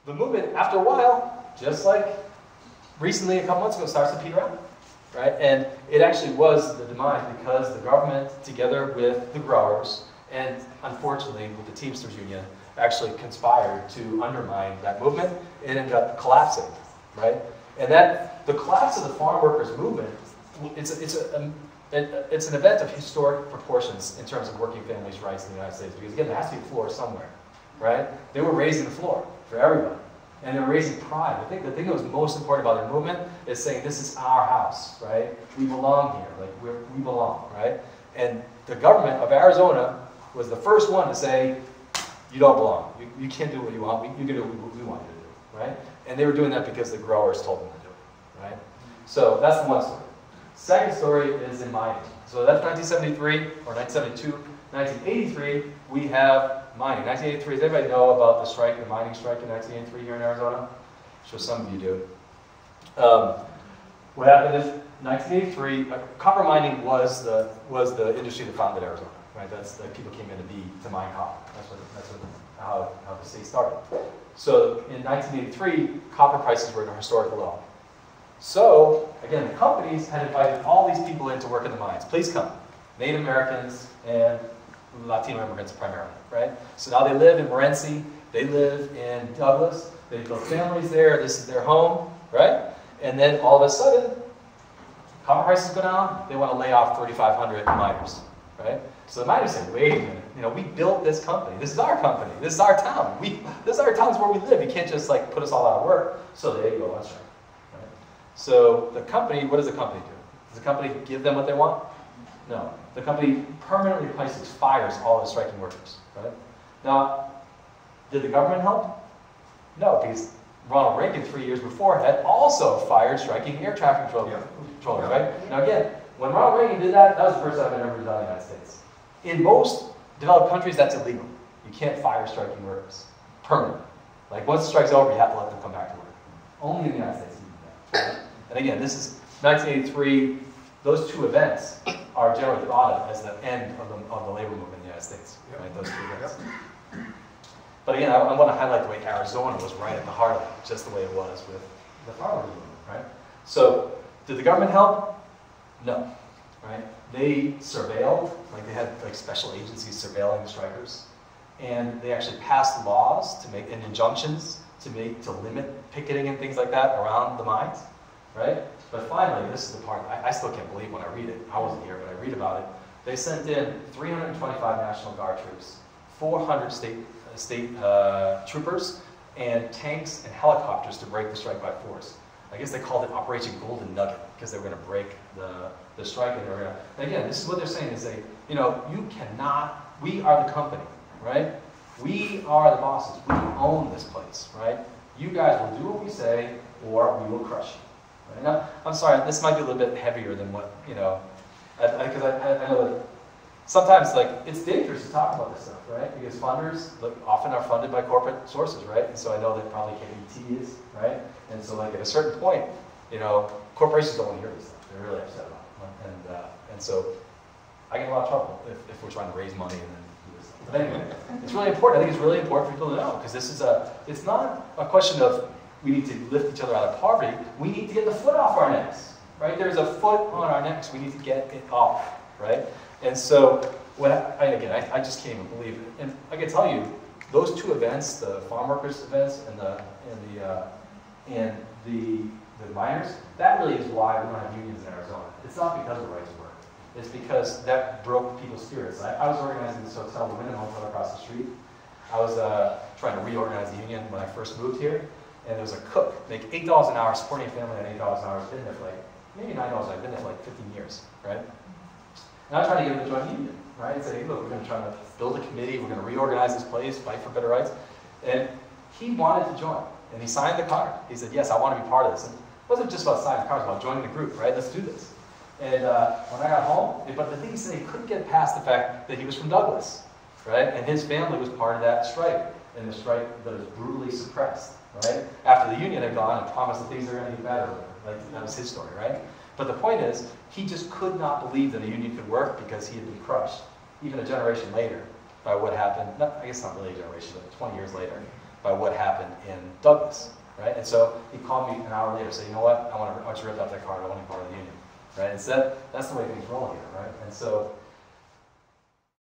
the movement, after a while, just like recently, a couple months ago, starts to peter out, right? And it actually was the demise because the government, together with the growers, and unfortunately with the Teamsters Union, actually conspired to undermine that movement. It ended up collapsing, right? And the collapse of the farm workers movement, it's an event of historic proportions in terms of working families' rights in the United States, because again, there has to be a floor somewhere, right? They were raising the floor for everybody. And they were raising pride. I think the thing that was most important about their movement is saying, this is our house, right? We belong here, like we belong, right? And the government of Arizona was the first one to say, you don't belong. You can't do what you want. You can do what we want you to do, right? And they were doing that because the growers told them to do it, right? So that's the one story. Second story is in mining. So that's 1973 or 1972. 1983, we have mining. 1983, does anybody know about the strike, the mining strike in 1983 here in Arizona? I'm sure some of you do. What happened is 1983, copper mining was the industry that founded Arizona, right? That's the people came in to mine copper. That's how the state started. So in 1983, copper prices were at a historical low. So again, the companies had invited all these people in to work in the mines. Please come, Native Americans and Latino immigrants primarily, right? So now they live in Morenci, they live in Douglas, they built families there, this is their home, right? And then all of a sudden, copper prices go down, they want to lay off 3,500 miners, right? So the miners say, wait a minute, we built this company, this is our company, this is our town, this is our town, where we live, you can't just like put us all out of work. So there you go on strike, right? So the company, what does the company do? Does the company give them what they want? No. The company permanently replaces, fires all the striking workers, right? Now, did the government help? No, because Ronald Reagan 3 years before had also fired striking air traffic controllers, right? Now again, when Ronald Reagan did that, that was the first time it ever been done in the United States. In most developed countries, that's illegal. You can't fire striking workers permanently. Like once the strike's over, you have to let them come back to work. Only in the United States you do that. Right? And again, this is 1983. Those two events are generally thought of as the end of the labor movement in the United States, right? Those two events. But again, I want to highlight the way Arizona was right at the heart of it, just the way it was with the farmers movement, right? So, did the government help? No, right? They surveilled, like they had like special agencies surveilling the strikers, and they actually passed laws to make, and injunctions to limit picketing and things like that around the mines, right? But finally, this is the part, I still can't believe when I read it. I wasn't here, but I read about it. They sent in 325 National Guard troops, 400 state troopers, and tanks and helicopters to break the strike by force. I guess they called it Operation Golden Nugget, because they were going to break the strike. And they were going to, again, this is what they're saying, is you cannot, we are the company, right? We are the bosses. We own this place, right? You guys will do what we say, or we will crush you. Now, I'm sorry, this might be a little bit heavier than what, because I know that sometimes, like, it's dangerous to talk about this stuff, right? Because funders often are funded by corporate sources, right? And so I know that probably KBT is, right? And so, like, at a certain point, corporations don't want to hear this stuff. They're really upset about it. And so I get in a lot of trouble if we're trying to raise money and then do this stuff. But anyway, it's really important. I think it's really important for people to know, because this is it's not a question of we need to lift each other out of poverty. We need to get the foot off our necks, right? There's a foot on our necks. We need to get it off, right? And so, I just can't even believe it. And I can tell you, those two events, the farm workers events and the miners, that really is why we don't have unions in Arizona. It's not because of right to work. It's because that broke people's spirits. I was organizing this hotel, the Wyndham Hotel across the street. I was trying to reorganize the union when I first moved here. And there was a cook, make $8 an hour, supporting a family at $8 an hour. I've been there for maybe $9. I've been there for 15 years, right? And I'm trying to get him to join the union, right? And say, hey, look, we're going to try to build a committee, we're going to reorganize this place, fight for better rights. And he wanted to join, and he signed the card. He said, yes, I want to be part of this. And it wasn't just about signing the card, it was about joining the group, right? Let's do this. And when I got home, but the thing he said, he couldn't get past the fact that he was from Douglas, right? And his family was part of that strike, and the strike that was brutally suppressed. Right? After the union had gone and promised that things are going to get better. Like, that was his story, right? But the point is, he just could not believe that a union could work because he had been crushed, even a generation later, by what happened. I guess not really a generation, but 20 years later, by what happened in Douglas, right? And so he called me an hour later, said, you know what, I want you to rip out that card, I want to be part of the union, right? And so that's the way things roll here, right? And so